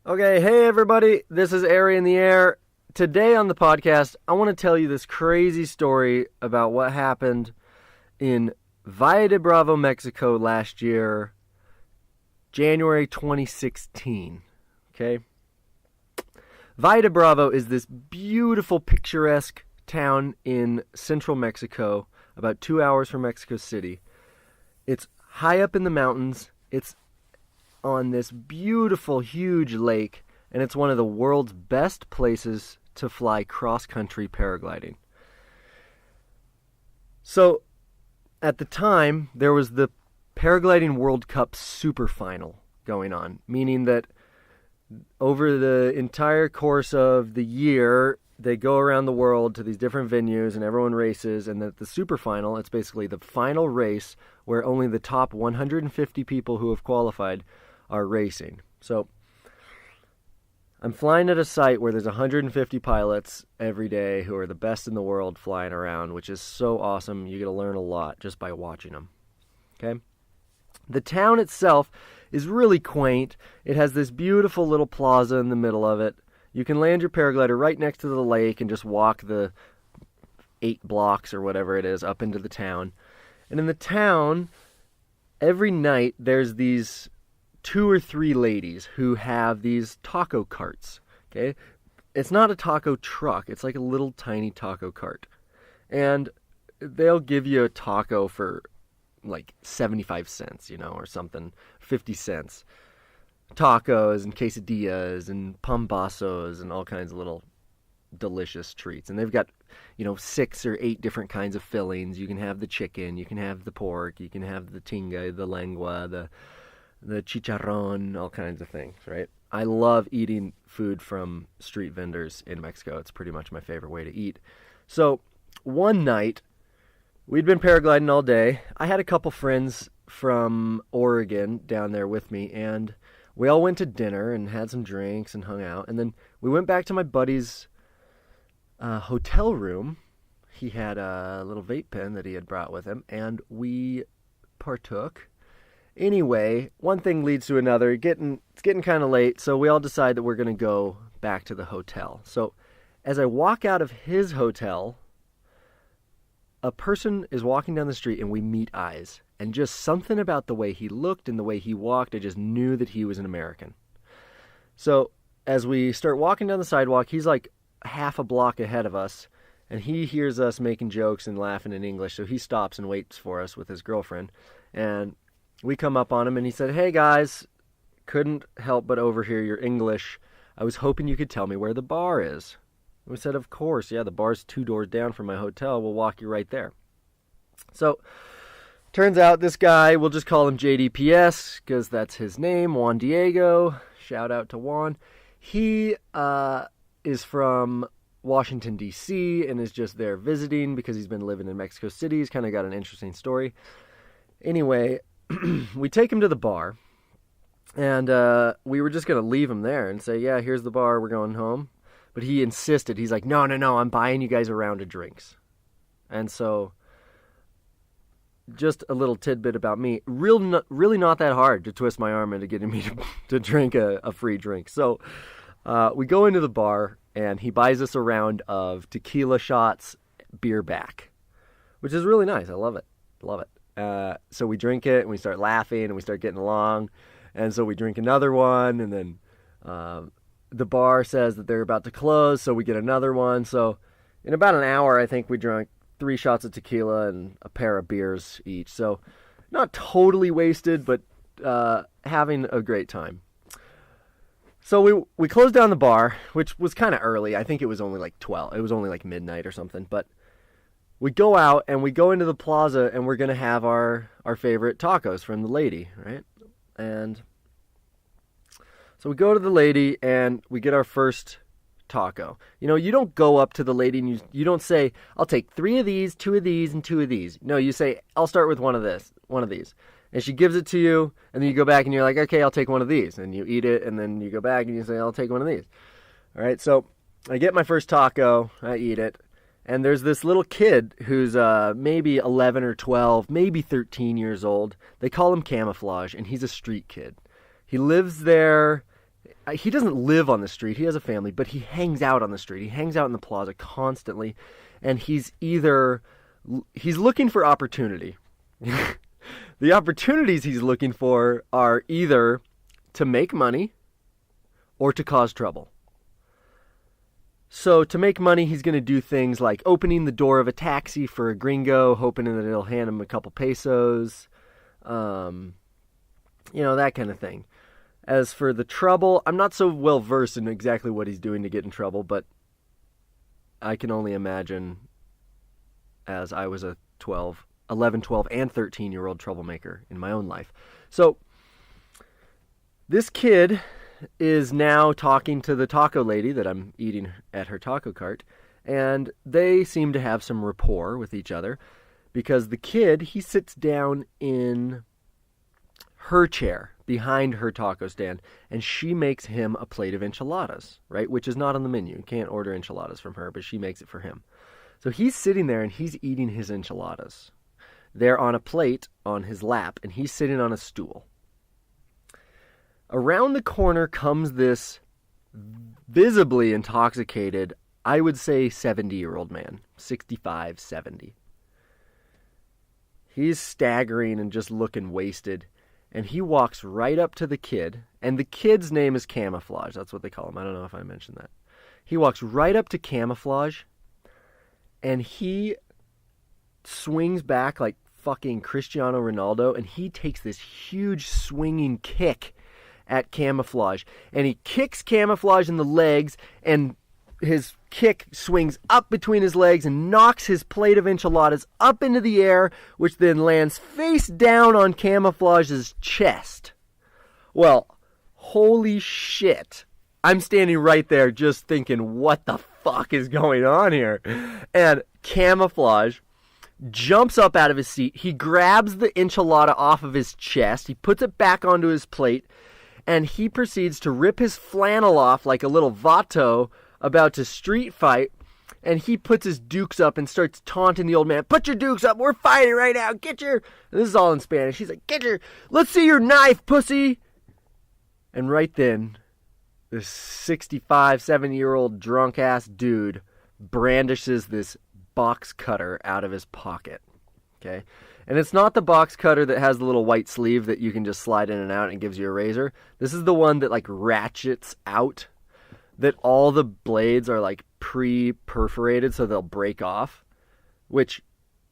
Okay, hey everybody, this is Ari in the Air. Today on the podcast, I want to tell you this crazy story about what happened in Valle de Bravo, Mexico last year, January 2016. Okay? Valle de Bravo is this beautiful, picturesque town in central Mexico, about 2 hours from Mexico City. It's high up in the mountains. It's on this beautiful, huge lake, and it's one of the world's best places to fly cross-country paragliding. So, at the time, there was the Paragliding World Cup Super Final going on, meaning that over the entire course of the year, they go around the world to these different venues and everyone races, and at the Super Final, it's basically the final race where only the top 150 people who have qualified are racing. So I'm flying at a site where there's 150 pilots every day who are the best in the world flying around, which is so awesome. You get to learn a lot just by watching them. Okay? The town itself is really quaint. It has this beautiful little plaza in the middle of it. You can land your paraglider right next to the lake and just walk the 8 blocks or whatever it is up into the town. And in the town, every night there's these 2 or 3 ladies who have these taco carts. Okay? It's not a taco truck. It's like a little tiny taco cart. And they'll give you a taco for like 75 cents, or something, 50 cents. Tacos and quesadillas and pambazos and all kinds of little delicious treats. And they've got, 6 or 8 different kinds of fillings. You can have the chicken, you can have the pork, you can have the tinga, the lengua, the chicharron, all kinds of things, right? I love eating food from street vendors in Mexico. It's pretty much my favorite way to eat. So one night, we'd been paragliding all day. I had a couple friends from Oregon down there with me, and we all went to dinner and had some drinks and hung out. And then we went back to my buddy's hotel room. He had a little vape pen that he had brought with him, and we partook. Anyway, one thing leads to another. It's getting kind of late, so we all decide that we're going to go back to the hotel. So as I walk out of his hotel, a person is walking down the street and we meet eyes. And just something about the way he looked and the way he walked, I just knew that he was an American. So as we start walking down the sidewalk, he's like half a block ahead of us, and he hears us making jokes and laughing in English, so he stops and waits for us with his girlfriend. And we come up on him, and he said, "Hey, guys, couldn't help but overhear your English. I was hoping you could tell me where the bar is." We said, "Of course, yeah, the bar's 2 doors down from my hotel. We'll walk you right there." So, turns out this guy, we'll just call him JDPS, because that's his name, Juan Diego. Shout out to Juan. He is from Washington, D.C., and is just there visiting because he's been living in Mexico City. He's kind of got an interesting story. Anyway, we take him to the bar, and we were just going to leave him there and say, "Yeah, here's the bar, we're going home." But he insisted. He's like, no, I'm buying you guys a round of drinks. And so, just a little tidbit about me. Really not that hard to twist my arm into getting me to drink a free drink. So, we go into the bar, and he buys us a round of tequila shots, beer back, which is really nice. I love it. So we drink it, and we start laughing, and we start getting along. And so we drink another one, and then the bar says that they're about to close, so we get another one. So in about an hour, I think we drank 3 shots of tequila and a pair of beers each. So not totally wasted, but having a great time. So we closed down the bar, which was kind of early. I think it was only like 12. It was only like midnight or something, but we go out and we go into the plaza, and we're going to have our favorite tacos from the lady, right? And so we go to the lady and we get our first taco. You don't go up to the lady and you don't say, "I'll take 3 of these, 2 of these, and 2 of these." No, you say, "I'll start with one of these. And she gives it to you, and then you go back and you're like, "Okay, I'll take one of these." And you eat it, and then you go back and you say, "I'll take one of these." All right, so I get my first taco, I eat it, and there's this little kid who's maybe 11 or 12, maybe 13 years old. They call him Camouflage, and he's a street kid. He lives there he doesn't live on the street. He has a family, but he hangs out on the street. He hangs out in the plaza constantly, and he's looking for opportunity. The opportunities he's looking for are either to make money or to cause trouble. So to make money, he's going to do things like opening the door of a taxi for a gringo, hoping that it'll hand him a couple pesos, that kind of thing. As for the trouble, I'm not so well versed in exactly what he's doing to get in trouble, but I can only imagine, as I was a 11, 12, and 13-year-old troublemaker in my own life. So this kid is now talking to the taco lady that I'm eating at her taco cart, and they seem to have some rapport with each other, because the kid, he sits down in her chair behind her taco stand, and she makes him a plate of enchiladas, right? Which is not on the menu. You can't order enchiladas from her, but she makes it for him. So he's sitting there and he's eating his enchiladas. They're on a plate on his lap, and he's sitting on a stool. Around the corner comes this visibly intoxicated, I would say 70-year-old man, 65, 70. He's staggering and just looking wasted. And he walks right up to the kid, and the kid's name is Camouflage. That's what they call him. I don't know if I mentioned that. He walks right up to Camouflage, and he swings back like fucking Cristiano Ronaldo, and he takes this huge swinging kick at Camouflage. And he kicks Camouflage in the legs, and his kick swings up between his legs and knocks his plate of enchiladas up into the air, which then lands face down on Camouflage's chest. Well, holy shit. I'm standing right there just thinking, what the fuck is going on here? And Camouflage jumps up out of his seat. He grabs the enchilada off of his chest. He puts it back onto his plate, and he proceeds to rip his flannel off like a little vato about to street fight, and he puts his dukes up and starts taunting the old man. Put your dukes up, we're fighting right now, get your... And this is all in Spanish. He's like, let's see your knife, pussy! And right then, this 65, 70-year-old drunk-ass dude brandishes this box cutter out of his pocket, okay? And it's not the box cutter that has the little white sleeve that you can just slide in and out and gives you a razor. This is the one that, like, ratchets out, that all the blades are like pre-perforated so they'll break off, which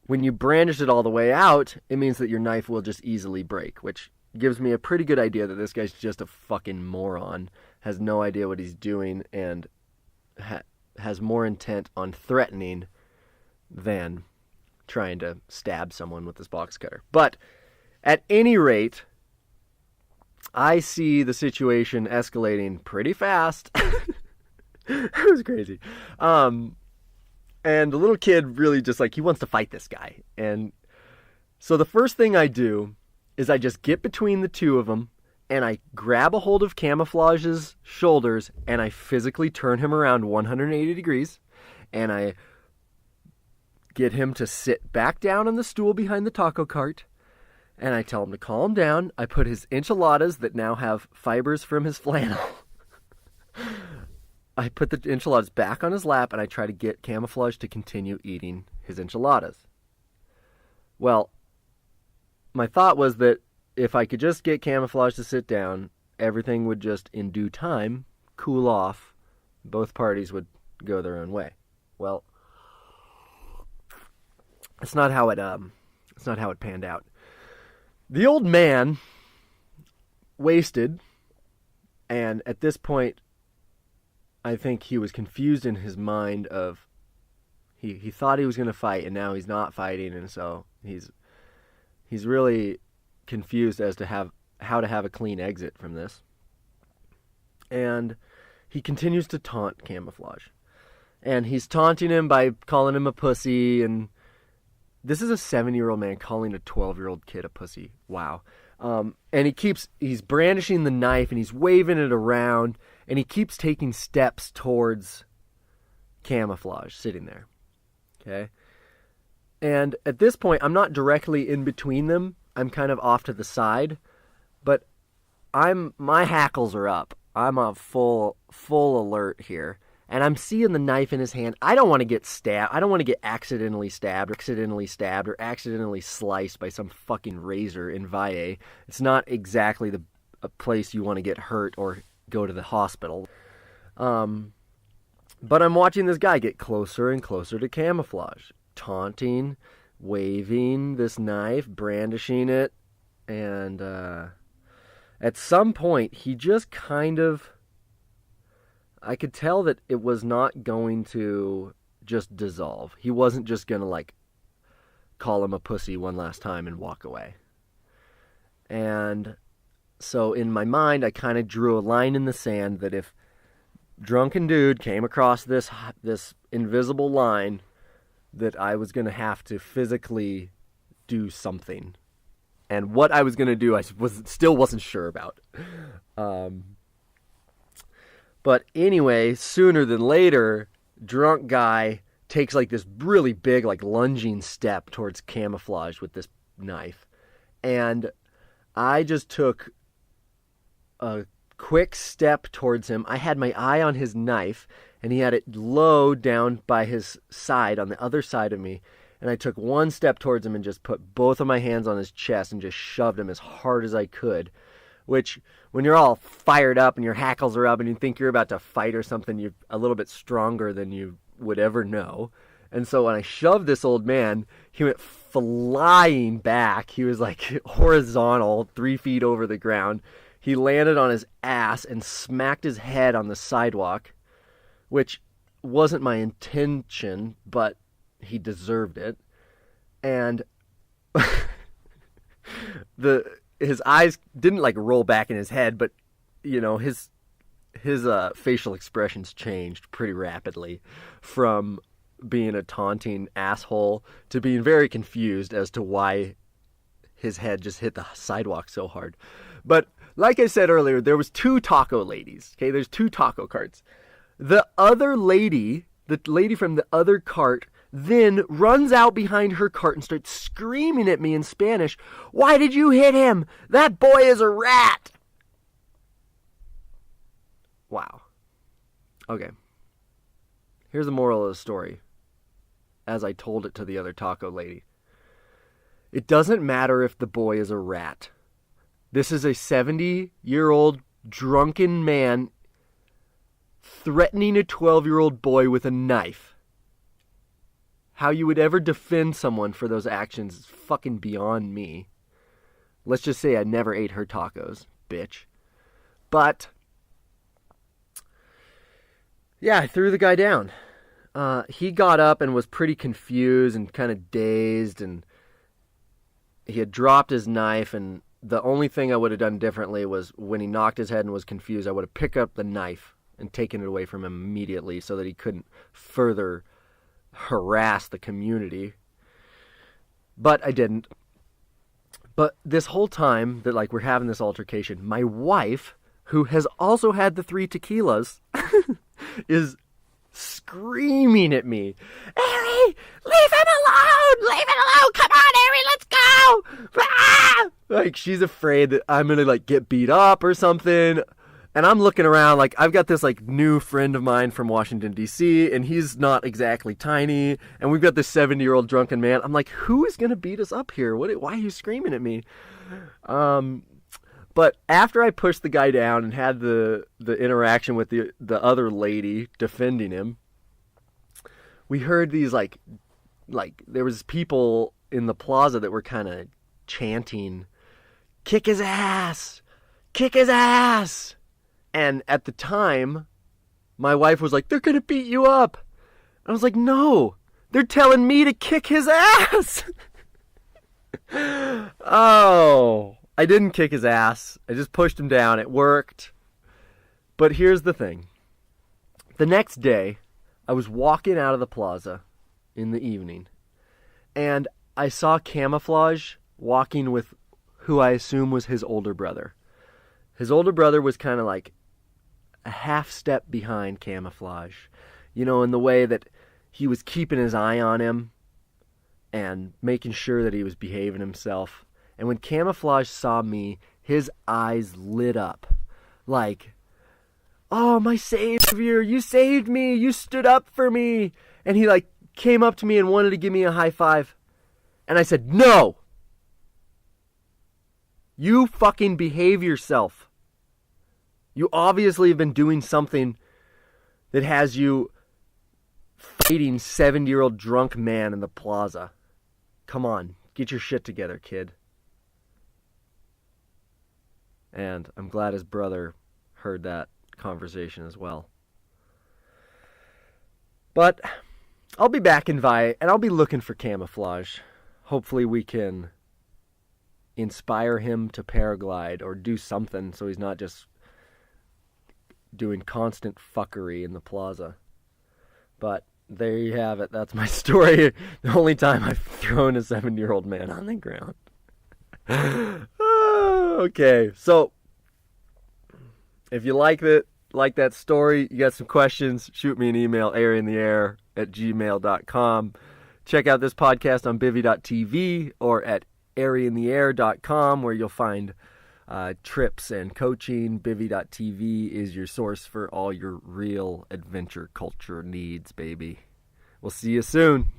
when you brandish it all the way out, it means that your knife will just easily break, which gives me a pretty good idea that this guy's just a fucking moron, has no idea what he's doing, and has more intent on threatening than trying to stab someone with this box cutter. But at any rate, I see the situation escalating pretty fast. It was crazy. And the little kid really just he wants to fight this guy. And so the first thing I do is I just get between the two of them, and I grab a hold of Camouflage's shoulders, and I physically turn him around 180 degrees, and I get him to sit back down on the stool behind the taco cart, and I tell him to calm down. I put his enchiladas that now have fibers from his flannel. I put the enchiladas back on his lap, and I try to get Camouflage to continue eating his enchiladas. Well, my thought was that if I could just get Camouflage to sit down, everything would just, in due time, cool off. Both parties would go their own way. Well, it's not how it panned out. The old man, wasted, and at this point, I think he was confused in his mind of, he thought he was going to fight, and now he's not fighting, and so he's really confused as to how to have a clean exit from this. And he continues to taunt Camouflage. And he's taunting him by calling him a pussy, and this is a 7-year-old man calling a 12-year-old kid a pussy. Wow. And he's brandishing the knife, and he's waving it around, and he keeps taking steps towards Camouflage sitting there. Okay? And at this point, I'm not directly in between them. I'm kind of off to the side, but my hackles are up. I'm on full alert here. And I'm seeing the knife in his hand. I don't want to get stabbed. I don't want to get accidentally stabbed or accidentally sliced by some fucking razor in Valle. It's not exactly a place you want to get hurt or go to the hospital. But I'm watching this guy get closer and closer to Camouflage, taunting, waving this knife, brandishing it, and at some point he just kind of... I could tell that it was not going to just dissolve. He wasn't just going to, like, call him a pussy one last time and walk away. And so in my mind, I kind of drew a line in the sand that if drunken dude came across this invisible line, that I was going to have to physically do something. And what I was going to do, I still wasn't sure about. But anyway, sooner than later, drunk guy takes like this really big, like lunging step towards Camouflage with this knife. And I just took a quick step towards him. I had my eye on his knife, and he had it low down by his side, on the other side of me. And I took one step towards him and just put both of my hands on his chest and just shoved him as hard as I could. Which, when you're all fired up and your hackles are up and you think you're about to fight or something, you're a little bit stronger than you would ever know. And so when I shoved this old man, he went flying back. He was like horizontal, 3 feet over the ground. He landed on his ass and smacked his head on the sidewalk, which wasn't my intention, but he deserved it. And his eyes didn't like roll back in his head, but you know, his facial expressions changed pretty rapidly from being a taunting asshole to being very confused as to why his head just hit the sidewalk so hard. But like I said earlier, there was 2 taco ladies. Okay, there's 2 taco carts. The other lady, the lady from the other cart, then runs out behind her cart and starts screaming at me in Spanish, "Why did you hit him? That boy is a rat!" Wow. Okay. Here's the moral of the story, as I told it to the other taco lady. It doesn't matter if the boy is a rat. This is a 70-year-old drunken man threatening a 12-year-old boy with a knife. How you would ever defend someone for those actions is fucking beyond me. Let's just say I never ate her tacos, bitch. But yeah, I threw the guy down. He got up and was pretty confused and kind of dazed, and he had dropped his knife, and the only thing I would have done differently was when he knocked his head and was confused, I would have picked up the knife and taken it away from him immediately so that he couldn't further harass the community. But I didn't. But this whole time that like we're having this altercation, my wife, who has also had the 3 tequilas, is screaming at me, "Ari, leave him alone! Leave it alone! Come on, Ari, let's go!" Ah! Like she's afraid that I'm gonna like get beat up or something. And I'm looking around like I've got this like new friend of mine from Washington, D.C., and he's not exactly tiny. And we've got this 70-year-old drunken man. I'm like, who is going to beat us up here? Why are you screaming at me? But after I pushed the guy down and had the interaction with the other lady defending him, we heard these like there was people in the plaza that were kind of chanting, "Kick his ass! Kick his ass!" And at the time, my wife was like, "They're going to beat you up." I was like, "No, they're telling me to kick his ass." Oh, I didn't kick his ass. I just pushed him down. It worked. But here's the thing. The next day, I was walking out of the plaza in the evening, and I saw Camouflage walking with who I assume was his older brother. His older brother was kind of like a half step behind Camouflage, you know, in the way that he was keeping his eye on him and making sure that he was behaving himself. And when Camouflage saw me, his eyes lit up like "Oh, my savior, you saved me. You stood up for me." And he like came up to me and wanted to give me a high five. And I said, "No. You fucking behave yourself. You obviously have been doing something that has you fighting 70-year-old drunk man in the plaza. Come on, get your shit together, kid." And I'm glad his brother heard that conversation as well. But I'll be back in Vi, and I'll be looking for camouflage. Hopefully we can inspire him to paraglide or do something so he's not just doing constant fuckery in the plaza. But there you have it. That's my story. The only time I've thrown a 7-year-old man on the ground. Okay, so if you like that story, you got some questions, shoot me an email, areaintheair@gmail.com. Check out this podcast on bivy.tv or at areaintheair.com, where you'll find trips and coaching. Bivy.tv is your source for all your real adventure culture needs, baby. We'll see you soon.